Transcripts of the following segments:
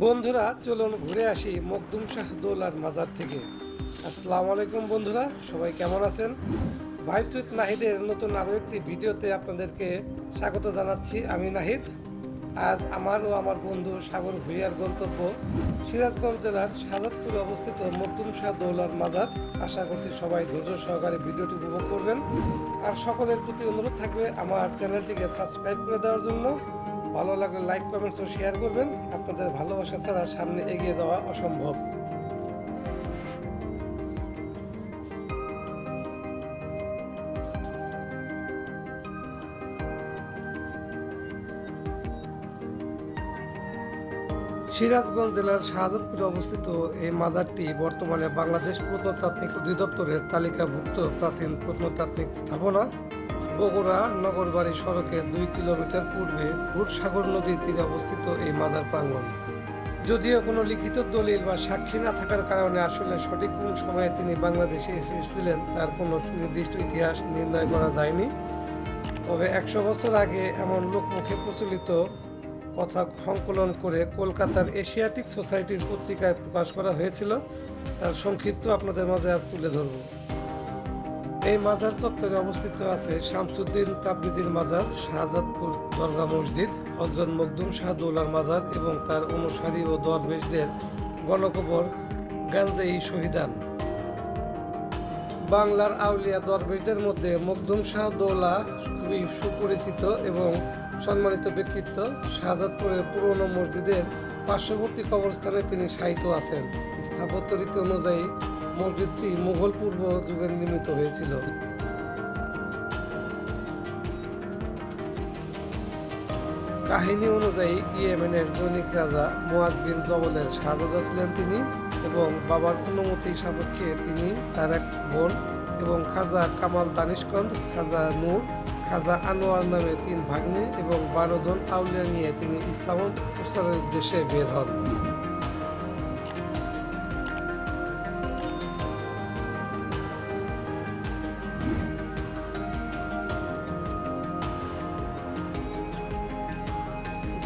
বন্ধুরা চলুন ঘুরে আসি মখদুম শাহ দৌলার মাজার থেকে। আসসালামু আলাইকুম বন্ধুরা, সবাই কেমন আছেন? ভাইবস উইথ নাহিদের নতুন আরও একটি ভিডিওতে আপনাদেরকে স্বাগত জানাচ্ছি। আমি নাহিদ। আজ আমার ও আমার বন্ধু সাগর ভুইয়ার গন্তব্য সিরাজগঞ্জ জেলার শাহজাদপুরে অবস্থিত মখদুম শাহ দৌলার মাজার। আশা করছি সবাই ধৈর্য সহকারে ভিডিওটি উপভোগ করবেন। আর সকলের প্রতি অনুরোধ থাকবে আমার চ্যানেলটিকে সাবস্ক্রাইব করে দেওয়ার জন্য। ভালো লাগলে লাইক, কমেন্টস ও শেয়ার করবেন। আপনাদের ভালোবাসা ছাড়া সামনে এগিয়ে যাওয়া অসম্ভব। সিরাজগঞ্জ জেলার শাহজাদপুরে অবস্থিত এই মাজারটি বর্তমানে বাংলাদেশ প্রত্নতাত্ত্বিক অধিদপ্তরের তালিকাভুক্ত প্রাচীন প্রত্নতাত্ত্বিক স্থাপনা। বগুড়া নগরবাড়ি সড়কের 2 কিলোমিটার পূর্বে হুরসাগর নদীর তীরে অবস্থিত এই মাজার প্রাঙ্গণ। যদিও কোনো লিখিত দলিল বা সাক্ষী না থাকার কারণে আসলে সঠিক কোন সময়ে তিনি বাংলাদেশে এসেছিলেন তার কোনো সুনির্দিষ্ট ইতিহাস নির্ণয় করা যায়নি। তবে 100 বছর আগে এমন লোকমুখে প্রচলিত কথা সংকলন করে কলকাতার এশিয়াটিক সোসাইটির পত্রিকায় প্রকাশ করা হয়েছিল। তার সংক্ষিপ্ত আপনাদের মাঝে আজ তুলে ধরব। এই মাজার চত্বরে অবস্থিত আছে শামসুদ্দিন তাবরিজির মাজার, শাহজাদপুর দরগা মসজিদ, হযরত মখদুম শাহ দৌলার মাজার এবং তার অনুসারী ও দরবেশদের গণকবর গাঞ্জেই শহীদান। বাংলার আউলিয়া দরবেশদের মধ্যে মখদুম শাহ দৌলা খুবই সুপরিচিত এবং সম্মানিত ব্যক্তিত্ব। শাহজাদপুরের পুরনো মসজিদের পার্শ্ববর্তী কবরস্থানে তিনি শায়িত আছেন। স্থাপত্য রীতি অনুযায়ী মসজিদটি মুঘল পূর্ব যুগে নির্মিত হয়েছিল। কাহিনী অনুযায়ী ইয়েমেনের জৈনিক রাজা মুয়াজ বিন জবলের শাহজাদা ছিলেন তিনি এবং বাবার অনুমতি সাপেক্ষে তিনি তার এক বোন এবং খাজা কামাল দানিশকন্দ, খাজা নূর, খাজা আনোয়ার নামে 3 ভাগ্নে এবং 12 জন আউলিয়া নিয়ে তিনি ইসলাম প্রচারের উদ্দেশ্যে বের হন।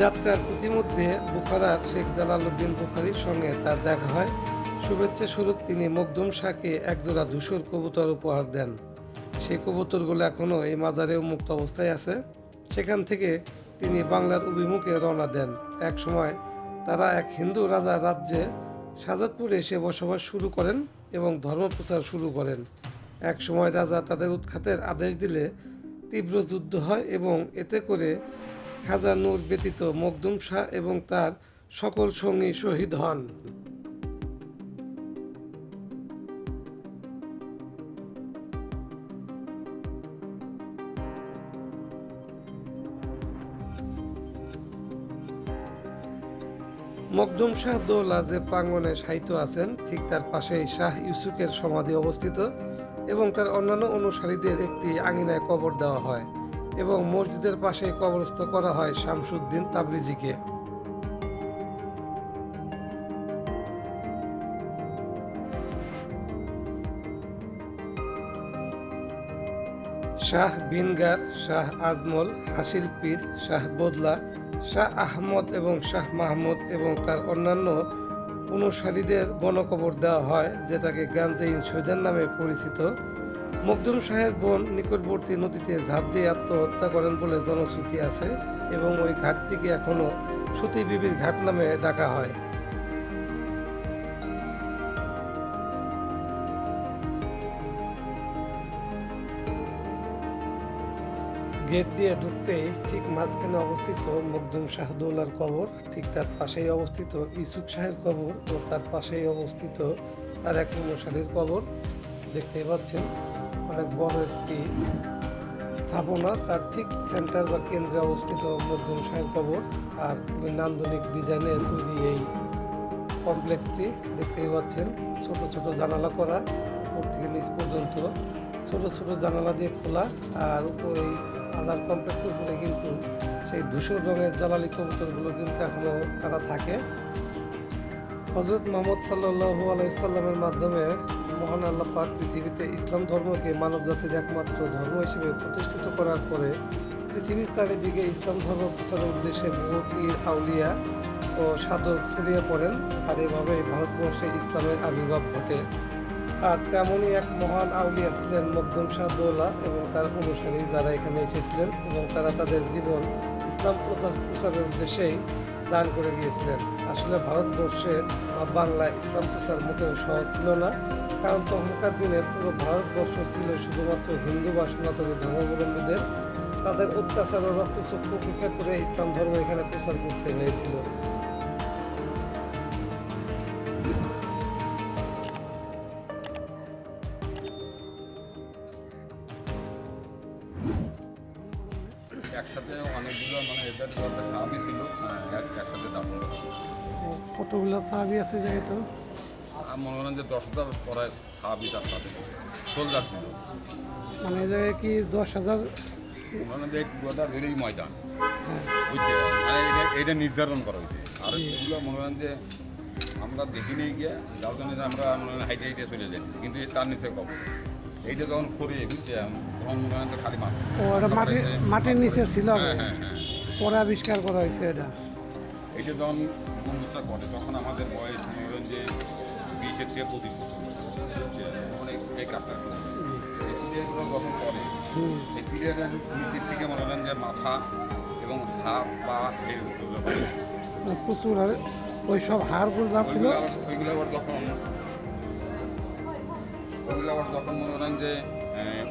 যাত্রার প্রতিমধ্যে বুখারার শেখ জালালউদ্দিন বুখারীর সঙ্গে তার দেখা হয়। শুভেচ্ছা স্বরূপ তিনি মখদুম শাহকে একজোড়া ধূসর কবুতর উপহার দেন। সেই কবুতরগুলো এখনও এই মাজারে মুক্ত অবস্থায় আছে। সেখান থেকে তিনি বাংলার অভিমুখে রওনা দেন। এক সময় তারা এক হিন্দু রাজার রাজ্যে শাহজাদপুরে এসে বসবাস শুরু করেন এবং ধর্মপ্রচার শুরু করেন। এক সময় রাজা তাদের উৎখাতের আদেশ দিলে তীব্র যুদ্ধ হয় এবং এতে করে খাজা নূর ব্যতীত মখদুম শাহ এবং তার সকল সঙ্গী শহীদ হন। মখদুম শাহ দৌলা যে প্রাঙ্গণে শায়িত আছেন ঠিক তার পাশেই শাহ ইউসুফের সমাধি অবস্থিত এবং তার অন্যান্য অনুসারীদের একটি আঙিনায় কবর দেওয়া হয় এবং মসজিদের পাশে কবরস্থ করা হয় শামসুদ্দিন তাবরিজিকে। শাহ বিনগার, শাহ আজমল, হাসিল পীর, শাহ বদলা, শাহ আহমদ এবং শাহ মাহমুদ এবং তার অন্যান্য অনুসারীদের গণকবর দেওয়া হয়, যেটাকে গাঞ্জেইন শহীদান নামে পরিচিত। মখদুম শাহের বোন নিকটবর্তী নদীতে ঝাঁপ দিয়ে আত্মহত্যা করেন বলে জনশ্রুতি আছে এবং ওই ঘাটটিকে এখনও সতী বিবির ঘাট নামে ডাকা হয়। গেট দিয়ে ঢুকতেই ঠিক মাঝখানে অবস্থিত মখদুম শাহ দৌলার কবর, ঠিক তার পাশেই অবস্থিত ইউসুফ শাহের কবর ও তার পাশেই অবস্থিত তার এক অনুসারীর কবর। দেখতেই পাচ্ছেন অনেক বড় একটি স্থাপনা, তার ঠিক সেন্টার বা কেন্দ্রে অবস্থিত মখদুম শাহের কবর। আর নান্দনিক ডিজাইনে তৈরি এই কমপ্লেক্সটি দেখতেই পাচ্ছেন, ছোট ছোট জানালা করা, উপর থেকে নিচ পর্যন্ত ছোট ছোট জানালা দিয়ে খোলা। আর উপরে আদার কমপ্লেক্সের উপরে কিন্তু সেই ধূসর রঙের জ্বালালি কবুতরগুলো কিন্তু এখনো তারা থাকে। হযরত মুহাম্মদ সাল্লাল্লাহু আলাইহি সাল্লামের মাধ্যমে মহান আল্লাহ পাক পৃথিবীতে ইসলাম ধর্মকে মানবজাতির একমাত্র ধর্ম হিসেবে প্রতিষ্ঠিত করার পরে পৃথিবীর চারিদিকে ইসলাম ধর্ম প্রচারের উদ্দেশ্যে বহু পীর, আউলিয়া ও ও সাধক ছড়িয়ে পড়েন, আর এভাবেই ভারতবর্ষে ইসলামের আবির্ভাব ঘটে। আর তেমনই এক মহান আউলিয়া ছিলেন মখদুম শাহ দৌলা এবং তার অনুসারী যারা এখানে এসেছিলেন, এবং তারা তাদের জীবন ইসলাম প্রচারের উদ্দেশ্যেই দান করে গিয়েছিলেন। আসলে ভারতবর্ষে বা বাংলায় ইসলাম প্রচার মোটেও সহজ ছিল না, কারণ তখনকার দিনে পুরো ভারতবর্ষ ছিল শুধুমাত্র হিন্দু বা সনাতনী ধর্মাবলম্বীদের। তাদের অত্যাচার ও রক্তচক্ষু উপেক্ষা করে ইসলাম ধর্ম এখানে প্রচার করতে হয়েছিল। একসাথে অনেকগুলো মানে এদের একটা সাহাবি ছিল, একসাথে দাফন করা হয়েছিল। কতগুলো সাহাবি আছে যেহেতু আর মনে করেন যে 10,000 পড়ায় সাহাবি তার সাথে সোলজার ছিল। মানে এই জায়গায় কি 10,000? মনে করেন যে এই পুরোটা ধরেই ময়দান বুঝছে, মানে এটা নির্ধারণ করা হয়েছে। আর এগুলো মনে করেন যে আমরা দেখি নিয়ে গিয়ে যার জন্য যে আমরা মনে করেন হাইটে হাইটে চলে যাই, কিন্তু তার নিচে কবর এইটা যখন করি বুঝছে, তখন মনে করেন যে খালি মাঠ। ও এটা মাটির নিচে ছিল, হ্যাঁ হ্যাঁ হ্যাঁ, পরে আবিষ্কার করা হয়েছে এটা। এইটা যখন বন্ধুটা করে তখন আমাদের বয়স মনে করেন যে 20 থেকে 25 বছর, বুঝছে, অনেক এই কাজটা এই ক্লিয়ারগুলো যখন করে এই ক্লিয়ারের নিচের থেকে মনে করেন যে মাথা এবং হাত পা এইগুলো প্রচুর ওই সব হাড়গুলো যা ছিল ওইগুলো আবার যখন মনে করেন যে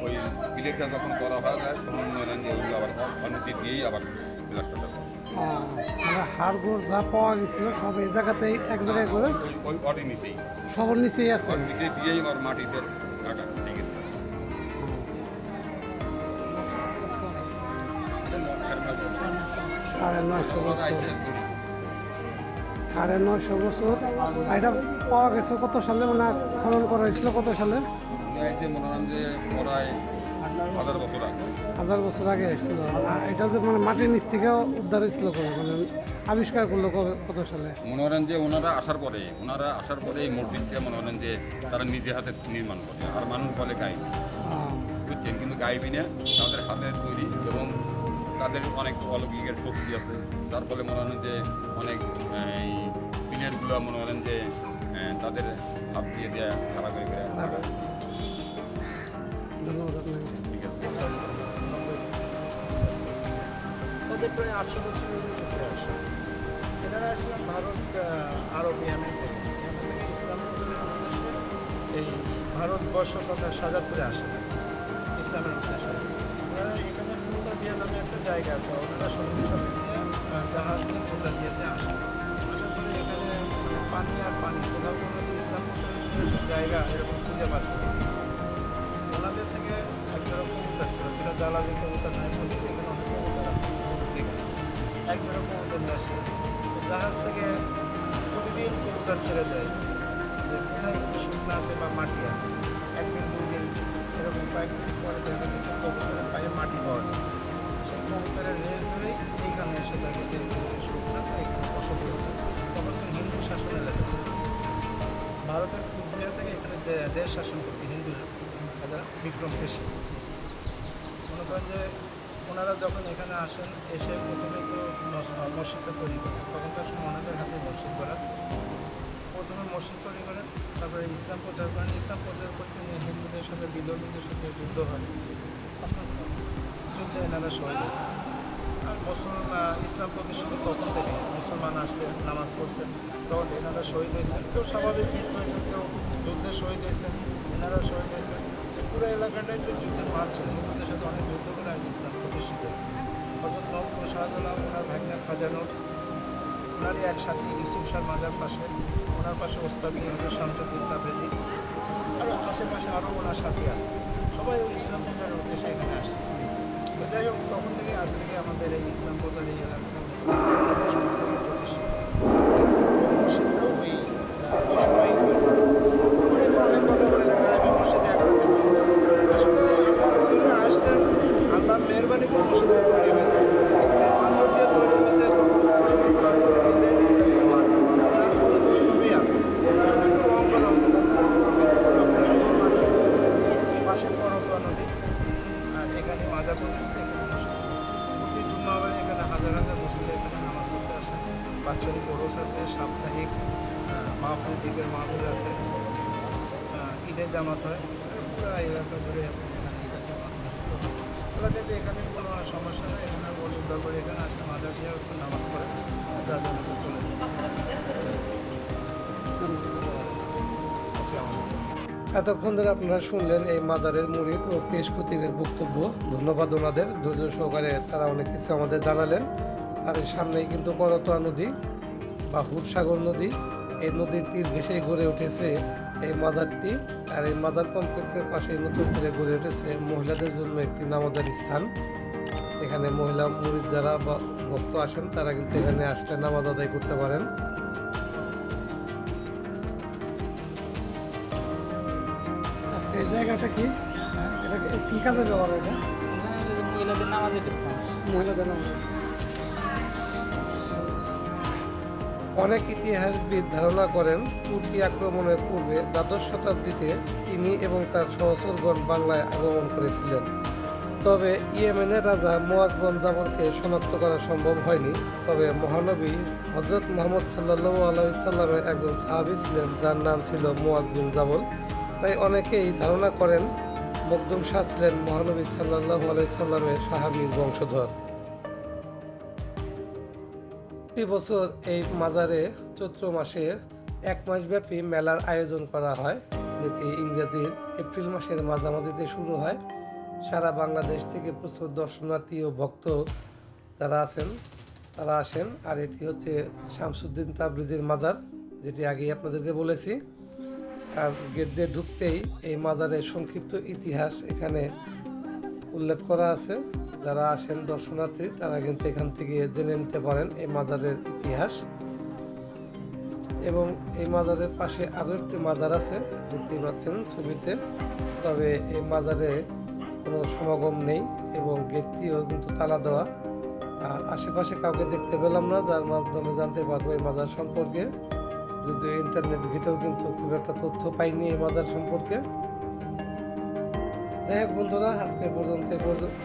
ওই প্লেটটা যখন করা হয় যায় তখন মনে করেন যে ওইগুলো আবার নিচে দিয়েই আবার প্লাস্টারটা করে। মানে হাড়গুলো যা পাওয়া গেছিল সব এই জায়গাতেই এক জায়গায় করে ওই অটি নিচেই সবার নিচেই আছে। ওর নিচে দিয়েই আবার মাটিতে রাখা ঠিক আছে। 950 বছর, 950 বছর। আর এটা পাওয়া গেছে কত সালে, মানে খনন করা হয়েছিল কত সালে? মনে করেন যে প্রায় 1000 বছর আগে। 1000 বছর আগে এসেছিল। আর এটা যে মানে মাটির নিচ থেকে উদ্ধার হয়েছিল কবে, মানে আবিষ্কার করলো কত সালে? মনে করেন যে ওনারা আসার পরে এই মসজিদটা মনে করেন যে তারা নিজে হাতে নির্মাণ করে। আর মানুষ বলে গাইবি, বুঝছেন, কিন্তু গাইবি না, তাদের হাতে তৈরি এবং তাদের অনেক অলৌকিকের শক্তি আছে। তার ফলে মনে করেন যে অনেক এই পিলারগুলো মনে করেন যে তাদের হাত দিয়ে দেওয়া খাড়া করে রাখা। ধন্যবাদ আপনাকে। ঠিক আছে। তাদের প্রায় 800 বছরের উপরে আসে। এনারা আসলেন ভারত আরবিয়ামে থেকে, এখান থেকে ইসলাম প্রচারের উদ্দেশ্যে এই ভারতবর্ষ তথা শাহজাদপুরে আসে ইসলামের উদ্দেশ্যে। ওনারা এখানে পোতাদিয়া নামে একটা জায়গা আছে, ওনারা সঙ্গী সাথে নিয়ে জাহাজ নিয়ে পোতাদিয়াতে আসে। আসার পরে এখানে মানে পানি আর পানি, কোথাও কোনো যে ইসলাম প্রচারের জায়গা এরকম খুঁজে পাচ্ছে না। ওনাদের থেকে একজোড়া কবুতর ছিল, যেটা জ্বালানি কবুতর নয়, বলতে এখানে অনেক কবুতর আছে। একজোড়া কবুতর নিয়ে আসে, জাহাজ থেকে প্রতিদিন কবুতর ছেড়ে দেয় যে কোথায় একটু শুকনো আছে বা মাটি আছে। একদিন দুদিন এরকম কয়েকদিন পরে দেখা যায় কবুতরের পায়ে মাটি পাওয়া যাচ্ছে। সেই কবুতরের রেল ধরেই এইখানে এসে থাকে যে শুকনো এখানে বসত হয়েছে। তখন তো হিন্দু শাসন এলাকা ছিল। ভারতের কুচবিহার থেকে এখানে দেশ শাসন করতে হিন্দু রাজা বিক্রম কেশরী। মনে করেন যে ওনারা যখন এখানে আসেন, এসে প্রথমে তো মসজিদটা তৈরি করেন। তখনকার সময় ওনাদের হাতে মসজিদ করা, প্রথমে মসজিদ তৈরি করেন, তারপরে ইসলাম প্রচার করেন। ইসলাম প্রচার করতে নিয়ে হিন্দুদের সাথে বিধর্মীদের সাথে যুদ্ধ হয়। যুদ্ধে এনারা শহীদ হয়েছে। আর ইসলাম প্রতিষ্ঠিত তখন থেকে মুসলমান আসছে, নামাজ পড়ছেন, তখন এনারা শহীদ হয়েছেন। কেউ স্বাভাবিক মৃত্যু হয়েছেন, কেউ যুদ্ধে শহীদ হয়েছেন, এনারা শহীদ হয়েছেন। পুরো এলাকাটাই যে যুদ্ধের মাঠ ছিল, হিন্দুদের সাথে অনেক যুদ্ধ করে আজ ইসলাম প্রতিষ্ঠিত। হযরত মহম্মদ শাহজালাল, ওনার ভাগ্নে খাজানুর, ওনারই এক সাথী ইউসুফ শাহ মাজার পাশে, ওনার পাশে ওস্তাদ হযরত শামসুদ্দিন তাবরেজি, আর আশেপাশে আরও ওনার সাথী আছে। সবাই ওই ইসলাম প্রচারের উদ্দেশ্যে এখানে আসছে। তো যাই হোক, তখন থেকে আজ থেকে আমাদের এই ইসলাম প্রচার এই এলাকাটা প্রতিষ্ঠিত। মসজিদটাও ওই সময় অনেক কথা বলে মসজিদে এক রাতে তৈরি হয়েছে। আসলে আল্লাহ আসছেন, আল্লাহ মেহরবানিতে মসজিদটা তৈরি হয়েছে, পাথর দিয়ে তৈরি হয়েছে, রাজপথে তো এইভাবেই আছে। শুধু একটু রং করা হচ্ছে, পাশে করতোয়া নদী, আর এখানে মাজার প্রতিষ্ঠিত, এখানে মসজিদ। প্রতি জুম্মাবারে এখানে হাজার হাজার মুসলিম এখানে নামাজ পড়তে আসে। বাৎসরিক ওরস আছে। জিকের মাহফিল আছে, ঈদের জামাত হয়, পুরো এলাকা জুড়ে এখানে ঈদের জামাত ওরা যাতে এখানে কোনো সমস্যা নেই, এখানে গরিব দরবার এখানে আসতে মাজার দিয়ে একটু নামাজ পড়ে তার জন্য একটু চলে যায়। আসসালামু আলাইকুম। এতক্ষণ ধরে আপনারা শুনলেন এই মাজারের মুরিদ ও পেশ খতিবের বক্তব্য। ধন্যবাদ ওনাদের, ধৈর্য সহকারে তারা অনেক কিছু আমাদের জানালেন। আর এর সামনেই কিন্তু করতোয়া নদী বা হুরসাগর নদী, এই নদীর তীর ঘেঁষে গড়ে উঠেছে এই মাজারটি। আর এই মাজার কমপ্লেক্সের পাশে নতুন করে গড়ে উঠেছে মহিলাদের জন্য একটি নামাজের স্থান। এখানে মহিলা মুরিদ যারা বা ভক্ত আসেন তারা কিন্তু এখানে আসলে নামাজ আদায় করতে পারেন। এই জায়গাটা কি, এটা কি কাজে ব্যবহার হয়? এটা মহিলাদের নামাজের স্থান। মহিলাদের নামাজ। অনেক ইতিহাসবিদ ধারণা করেন তুর্কি আক্রমণের পূর্বে দ্বাদশ শতাব্দীতে তিনি এবং তার সহচরগণ বাংলায় আগমন করেছিলেন। তবে ইয়েমেনের রাজা মুয়াজ বিন জাবরকে শনাক্ত করা সম্ভব হয়নি। তবে মহানবী হযরত মুহাম্মদ সাল্লাল্লাহু আলাইহি সাল্লামের একজন সাহাবী ছিলেন যার নাম ছিল মুয়াজ বিন জাবল। তাই অনেকেই ধারণা করেন মখদুম শাহ ছিলেন মহানবী সাল্লাল্লাহু আলাইহি সাল্লামের সাহাবীর বংশধর। প্রতি বছর এই মাজারে চৈত্র মাসে 1 মাসব্যাপী মেলার আয়োজন করা হয়, যেটি ইংরেজির এপ্রিল মাসের মাঝামাঝিতে শুরু হয়। সারা বাংলাদেশ থেকে প্রচুর দর্শনার্থী ও ভক্ত যারা আছেন তারা আসেন। আর এটি হচ্ছে শামসুদ্দিন তাবরিজির মাজার, যেটি আগেই আপনাদেরকে বলেছি। আর গেট দিয়ে ঢুকতেই এই মাজারের সংক্ষিপ্ত ইতিহাস এখানে উল্লেখ করা আছে। যারা আসেন দর্শনার্থী তারা কিন্তু এখান থেকে জেনে নিতে পারেন এই মাজারের ইতিহাস। এবং এই মাজারের পাশে আরও একটি মাজার আছে, দেখতেই পাচ্ছেন ছবিতে। তবে এই মাজারে কোনো সমাগম নেই এবং গেটটিও কিন্তু তালা দেওয়া। আর আশেপাশে কাউকে দেখতে পেলাম না যার মাধ্যমে জানতে পারবো এই মাজার সম্পর্কে, যদিও ইন্টারনেট ঘেটেও কিন্তু খুব একটা তথ্য পাইনি এই মাজার সম্পর্কে। যাই হোক বন্ধুরা, আজকে পর্যন্ত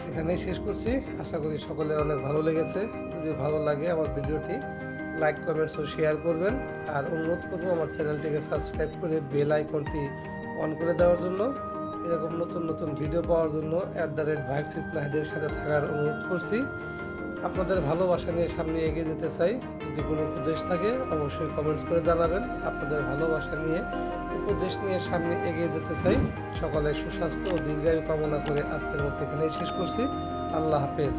এখানেই শেষ করছি। আশা করি সকলের অনেক ভালো লেগেছে। যদি ভালো লাগে আমার ভিডিওটি লাইক, কমেন্টস ও শেয়ার করবেন। আর অনুরোধ করবো আমার চ্যানেলটিকে সাবস্ক্রাইব করে বেল আইকনটি অন করে দেওয়ার জন্য। এরকম নতুন নতুন ভিডিও পাওয়ার জন্য @vibes with নাহিদের সাথে থাকার অনুরোধ করছি। আপনাদের ভালোবাসা নিয়ে সামনে এগিয়ে যেতে চাই। যদি কোনো উপদেশ থাকে অবশ্যই কমেন্টস করে জানাবেন। আপনাদের ভালোবাসা নিয়ে উপদেশ নিয়ে সামনে এগিয়ে যেতে চাই। সকলের সুস্বাস্থ্য ও দীর্ঘায়ু কামনা করে আজকের মতো এখানেই শেষ করছি। আল্লাহ হাফেজ।